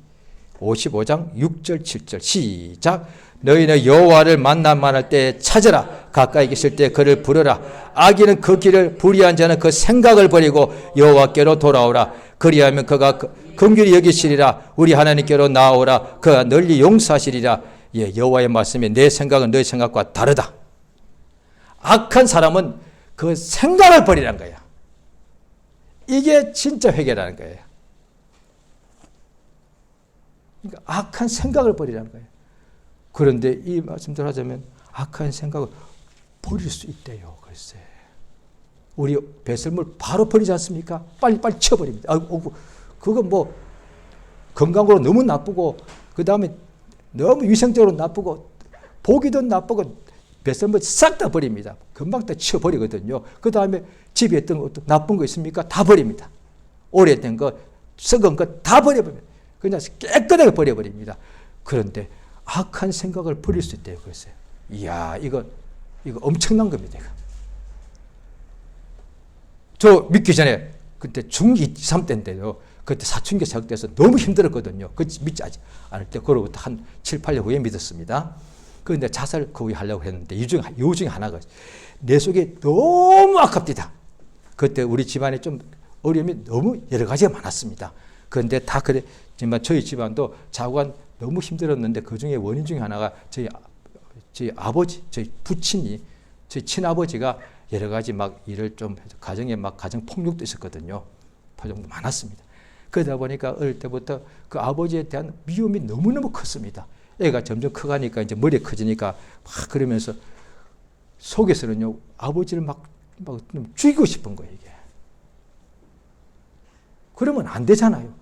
55장 6절 7절 시작. 너희는 여호와를 만날 때 찾으라. 가까이 계실 때 그를 부르라. 악인은 그 길을, 불의한 자는 그 생각을 버리고 여호와께로 돌아오라. 그리하면 그가 긍휼히 여기시리라. 우리 하나님께로 나아오라. 그가 널리 용서하시리라. 예, 여호와의 말씀이 내 생각은 너희 생각과 다르다. 악한 사람은 그 생각을 버리라는 거야. 이게 진짜 회개라는 거예요. 그러니까 악한 생각을 버리라는 거예요. 그런데 이 말씀대로 하자면 악한 생각을 버릴 수 있대요. 글쎄. 우리 배설물 바로 버리지 않습니까? 빨리 쳐버립니다. 그거 뭐 건강으로 너무 나쁘고 그 다음에 너무 위생적으로 나쁘고 보기도 나쁘고 배설물 싹 다 버립니다. 금방 다 치워버리거든요. 그 다음에 집에 있던 것도 나쁜 거 있습니까? 다 버립니다. 오래된 거, 썩은 거 다 버려버립니다. 그냥 깨끗하게 버려버립니다. 그런데 악한 생각을 버릴 수 있대요. 그랬어요. 이야, 이거 엄청난 겁니다. 이거. 저 믿기 전에 그때 중2, 3 때인데요. 그때 사춘기 시작돼서 너무 힘들었거든요. 그 믿지 않을 때, 그로부터 한 7, 8년 후에 믿었습니다. 그런데 자살 거의 하려고 했는데 이 중에 하나가 내 속에 너무 아깝디다. 그때 우리 집안에 좀 어려움이 너무 여러 가지가 많았습니다. 그런데 다 그랬지만 저희 집안도 자관 너무 힘들었는데 그 중에 원인 중에 하나가 저희 아버지, 저희 부친이, 저희 친아버지가 여러 가지 막 일을 좀 해서 가정에 막 가정 폭력도 있었거든요. 폭력도 많았습니다. 그러다 보니까 어릴 때부터 그 아버지에 대한 미움이 너무너무 컸습니다. 애가 점점 커가니까 이제 머리가 커지니까 막 그러면서 속에서는요, 아버지를 막 죽이고 싶은 거예요, 이게. 그러면 안 되잖아요.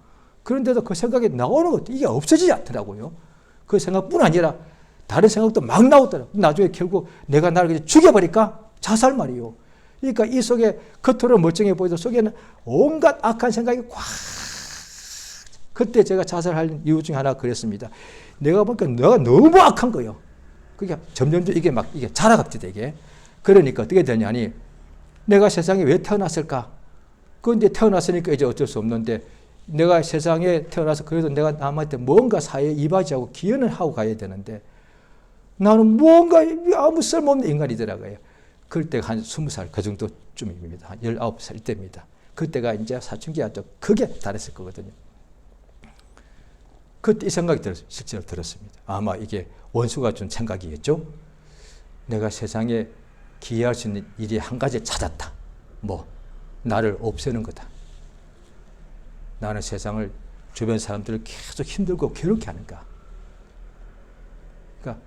그런데도 그 생각이 나오는 것도 이게 없어지지 않더라고요. 그 생각뿐 아니라 다른 생각도 막 나오더라고요. 나중에 결국 내가 나를 그냥 죽여버릴까? 자살 말이요. 그러니까 이 속에 겉으로 멀쩡해 보이도 속에는 온갖 악한 생각이 꽉. 그때 제가 자살할 이유 중에 하나가 그랬습니다. 내가 보니까 내가 너무 악한 거예요. 그게 점점 이게 자라갑니다, 이게. 그러니까 어떻게 되냐니, 내가 세상에 왜 태어났을까? 그런데 태어났으니까 이제 어쩔 수 없는데, 내가 세상에 태어나서 그래도 내가 남한테 뭔가 사회에 이바지하고 기여를 하고 가야 되는데, 나는 뭔가 아무 쓸모없는 인간이더라고요. 그때 한 20살 그 정도쯤입니다. 한 19살 때입니다. 그때가 이제 사춘기가 좀 크게 달했을 거거든요. 그때 이 생각이 실제로 들었습니다. 아마 이게 원수가 준 생각이겠죠? 내가 세상에 기여할 수 있는 일이 한 가지 찾았다. 나를 없애는 거다. 나는 세상을, 주변 사람들을 계속 힘들고 괴롭게 하는가. 그러니까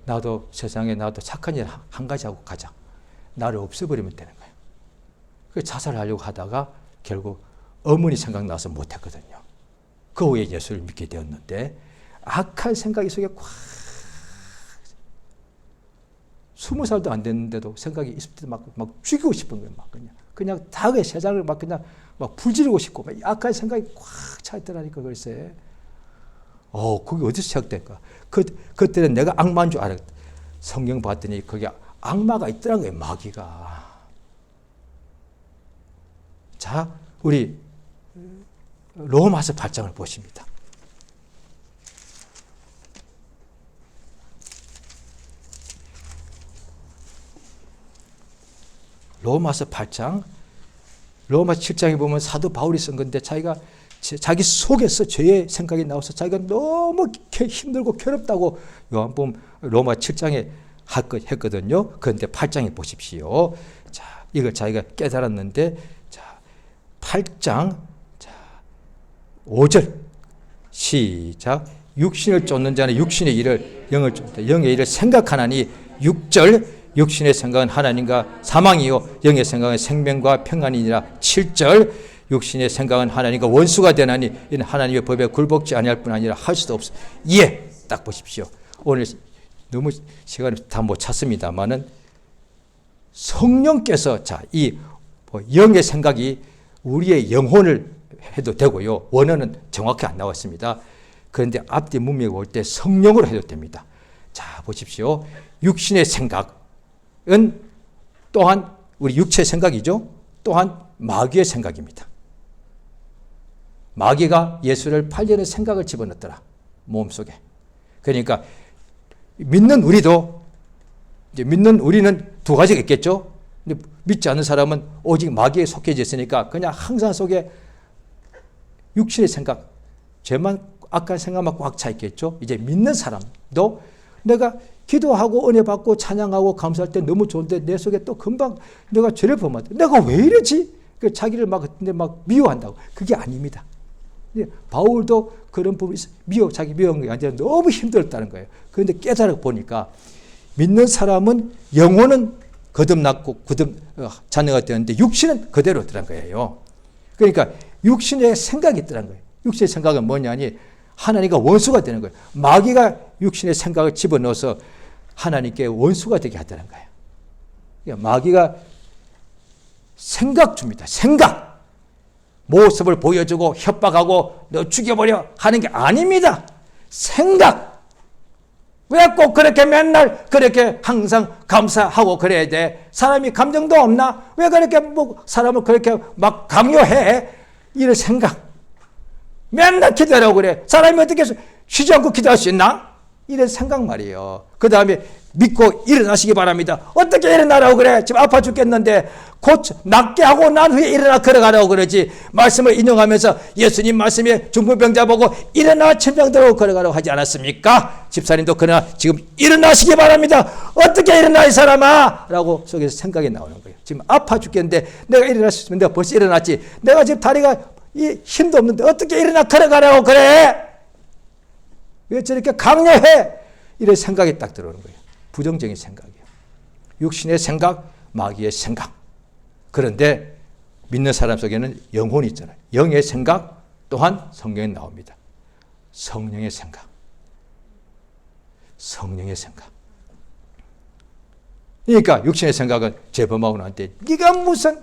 나도 세상에 착한 일 한 가지 하고 가자. 나를 없애버리면 되는 거예요. 그래서 자살하려고 하다가 결국 어머니 생각나서 못했거든요. 그 후에 예수를 믿게 되었는데, 악한 생각이 속에 꽉, 20살도 안 됐는데도 생각이 있을 때 막 죽이고 싶은 거예요. 그냥 다 그 세상을 그냥 불지르고 싶고, 악한 생각이 꽉 차 있더라니까, 글쎄. 그게 어디서 시작될까? 그때는 내가 악마인 줄 알았다. 성경 봤더니 거기 악마가 있더라는 거예요, 마귀가. 자, 우리 로마서 8장을 보십니다. 로마서 8장, 로마서 7장에 보면 사도 바울이 쓴 건데, 자기 속에서 죄의 생각이 나와서 자기가 너무 힘들고 괴롭다고 요한복음 로마 7장에 했거든요. 그런데 8장에 보십시오. 자, 이걸 자기가 깨달았는데, 자, 8장 5절 시작. 육신을 쫓는 자는 육신의 일을, 영을 쫓는다. 영의 일을 생각하나니. 6절 육신의 생각은 하나님과 사망이요 영의 생각은 생명과 평안이니라. 7절 육신의 생각은 하나님과 원수가 되나니 이는 하나님의 법에 굴복지 아니할 뿐 아니라 할 수도 없어. 예, 딱 보십시오. 오늘 너무 시간을 다 못 찾습니다만은 성령께서 이 영의 생각이 우리의 영혼을 해도 되고요. 원어는 정확히 안 나왔습니다. 그런데 앞뒤 문맥이 올 때 성령으로 해도 됩니다. 자, 보십시오. 육신의 생각은 또한 우리 육체의 생각이죠. 또한 마귀의 생각입니다. 마귀가 예수를 팔려는 생각을 집어넣더라. 몸속에. 그러니까 믿는 우리도 이제 믿는 우리는 두 가지가 있겠죠. 근데 믿지 않는 사람은 오직 마귀에 속해져 있으니까 그냥 항상 속에 육신의 생각, 죄만 악한 생각만 꽉 차 있겠죠. 이제 믿는 사람도 내가 기도하고 은혜 받고 찬양하고 감사할 때 너무 좋은데 내 속에 또 금방 내가 죄를 범한다. 내가 왜 이러지? 자기를 막 미워한다고. 그게 아닙니다. 바울도 그런 부분이 자기 미워한 게 아니라 너무 힘들었다는 거예요. 그런데 깨달아 보니까 믿는 사람은 영혼은 거듭났고 자녀가 되었는데 육신은 그대로 있더란 거예요. 그러니까 육신의 생각이 있더란 거예요. 육신의 생각은 뭐냐니 하나님과 원수가 되는 거예요. 마귀가 육신의 생각을 집어넣어서 하나님께 원수가 되게 하더란 거예요. 그러니까 마귀가 생각 줍니다. 생각. 모습을 보여주고 협박하고 너 죽여버려 하는 게 아닙니다. 생각. 왜 꼭 그렇게 맨날 그렇게 항상 감사하고 그래야 돼? 사람이 감정도 없나? 왜 그렇게 사람을 그렇게 막 강요해? 이런 생각. 맨날 기도하라고 그래. 사람이 어떻게 쉬지 않고 기도할 수 있나? 이런 생각 말이에요. 그 다음에 믿고 일어나시기 바랍니다. 어떻게 일어나라고 그래? 지금 아파 죽겠는데 곧 낫게 하고 난 후에 일어나 걸어가라고 그러지. 말씀을 인용하면서 예수님 말씀에 중풍병자 보고 일어나 천병들하고 걸어가라고 하지 않았습니까? 집사님도 그러나 지금 일어나시기 바랍니다. 어떻게 일어나 이 사람아? 라고 속에서 생각이 나오는 거예요. 지금 아파 죽겠는데 내가 일어날 수 있으면 내가 벌써 일어났지. 내가 지금 다리가 힘도 없는데 어떻게 일어나 걸어가라고 그래? 왜 저렇게 강요해? 이런 생각이 딱 들어오는 거예요. 부정적인 생각이에요. 육신의 생각, 마귀의 생각. 그런데 믿는 사람 속에는 영혼이 있잖아요. 영의 생각 또한 성경에 나옵니다. 성령의 생각. 성령의 생각. 그러니까 육신의 생각은 재범하고 나한테 네가 무슨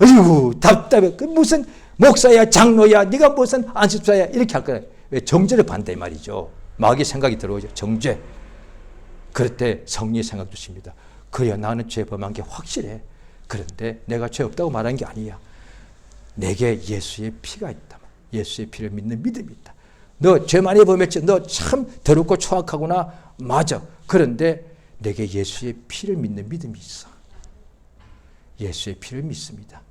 어휴 답답해. 무슨 목사야 장로야 네가 무슨 안식사야 이렇게 할 거예요. 왜? 정죄를 반대 말이죠. 마귀의 생각이 들어오죠. 정죄. 그럴 때 성령의 생각 주십니다. 그래야 나는 죄 범한 게 확실해. 그런데 내가 죄 없다고 말한 게 아니야. 내게 예수의 피가 있다. 예수의 피를 믿는 믿음이 있다. 너 죄 많이 범했지. 너 참 더럽고 초악하구나. 맞아. 그런데 내게 예수의 피를 믿는 믿음이 있어. 예수의 피를 믿습니다.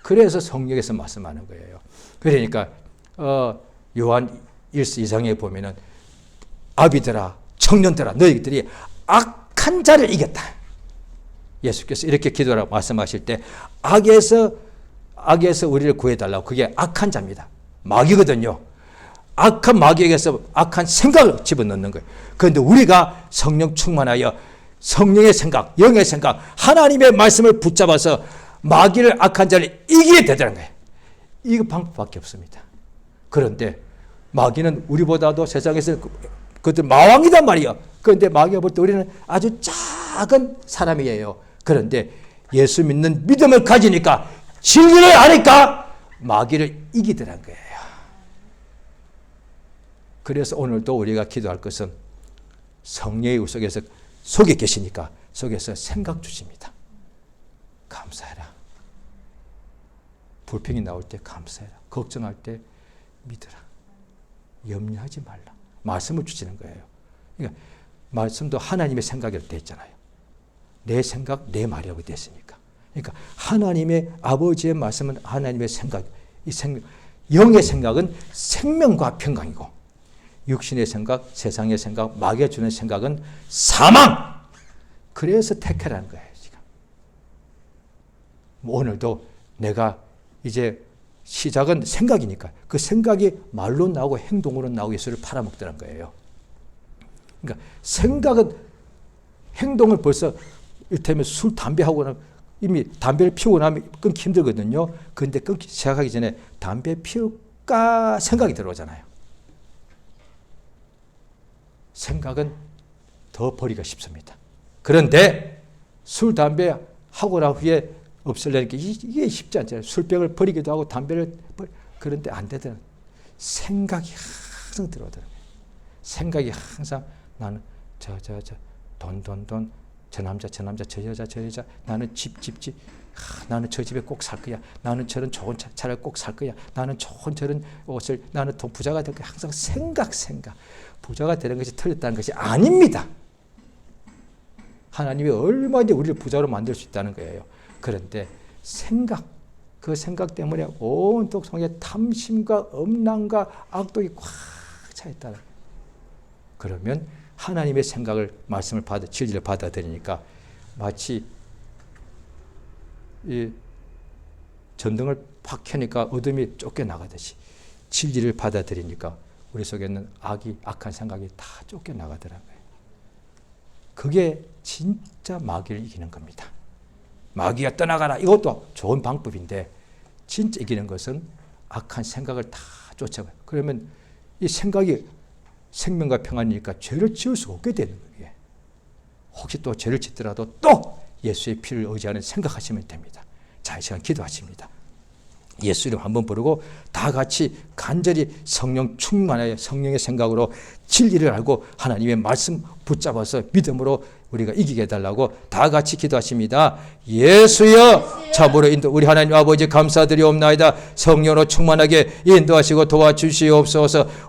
그래서 성령에서 말씀하는 거예요. 그러니까 요한 1서 2장에 보면은 아비들아 청년들아 너희들이 악한 자를 이겼다. 예수께서 이렇게 기도하라고 말씀하실 때 악에서 우리를 구해달라고. 그게 악한 자입니다. 마귀거든요. 악한 마귀에게서 악한 생각을 집어넣는 거예요. 그런데 우리가 성령 충만하여 성령의 생각, 영의 생각, 하나님의 말씀을 붙잡아서 마귀를 악한 자를 이기게 되더라는 거예요. 이거 방법밖에 없습니다. 그런데 마귀는 우리보다도 세상에서 그들 마왕이단 말이에요. 그런데 마귀가 볼 때 우리는 아주 작은 사람이에요. 그런데 예수 믿는 믿음을 가지니까 진리를 아니까 마귀를 이기더란 거예요. 그래서 오늘도 우리가 기도할 것은 성령의 우리 속에 계시니까 속에서 생각 주십니다. 감사해라. 불평이 나올 때 감사해라. 걱정할 때 믿으라. 염려하지 말라. 말씀을 주시는 거예요. 그러니까 말씀도 하나님의 생각이라고 되어 있잖아요. 내 생각, 내 말이라고 되어 있으니까. 그러니까 하나님의 아버지의 말씀은 하나님의 생각, 영의 생각은 생명과 평강이고 육신의 생각, 세상의 생각, 마귀가 주는 생각은 사망! 그래서 택하라는 거예요, 지금. 오늘도 내가 이제 시작은 생각이니까 그 생각이 말로 나오고 행동으로 나오고 예수를 팔아먹더란 거예요. 그러니까 생각은 행동을 벌써 이를테면 술, 담배 하고 나면 이미 담배를 피우고 나면 끊기 힘들거든요. 그런데 끊기 시작하기 전에 담배 피울까 생각이 들어오잖아요. 생각은 더 버리기가 쉽습니다. 그런데 술, 담배 하고 난 후에 없애려니까 이게 쉽지 않잖아요. 술병을 버리기도 하고 담배를 그런데 안 되더라고요. 생각이 항상 들어오더라고요. 생각이 항상 나는 돈 저 남자, 저 여자, 나는 집. 나는 저 집에 꼭 살 거야. 나는 저런 좋은 차를 꼭 살 거야. 나는 좋은 저런 옷을, 나는 더 부자가 될 거야. 항상 생각. 부자가 되는 것이 틀렸다는 것이 아닙니다. 하나님이 얼마든지 우리를 부자로 만들 수 있다는 거예요. 그런데 그 생각 때문에 온통 속에 탐심과 음란과 악독이 꽉 차 있다. 그러면 하나님의 생각을, 말씀을 진리를 받아들이니까 마치 이 전등을 팍 켜니까 어둠이 쫓겨나가듯이 진리를 받아들이니까 우리 속에 있는 악한 생각이 다 쫓겨나가더라고요. 그게 진짜 마귀를 이기는 겁니다. 마귀가 떠나가라, 이것도 좋은 방법인데 진짜 이기는 것은 악한 생각을 다 쫓아가요. 그러면 이 생각이 생명과 평안이니까 죄를 지을 수 없게 되는 거예요. 혹시 또 죄를 짓더라도 또 예수의 피를 의지하는 생각하시면 됩니다. 자, 이 시간 기도하십니다. 예수 이름 한번 부르고 다 같이 간절히 성령 충만하여 성령의 생각으로 진리를 알고 하나님의 말씀 붙잡아서 믿음으로 우리가 이기게 해달라고 다 같이 기도하십니다. 예수여 참으로 인도 우리 하나님 아버지 감사드리옵나이다. 성령으로 충만하게 인도하시고 도와주시옵소서.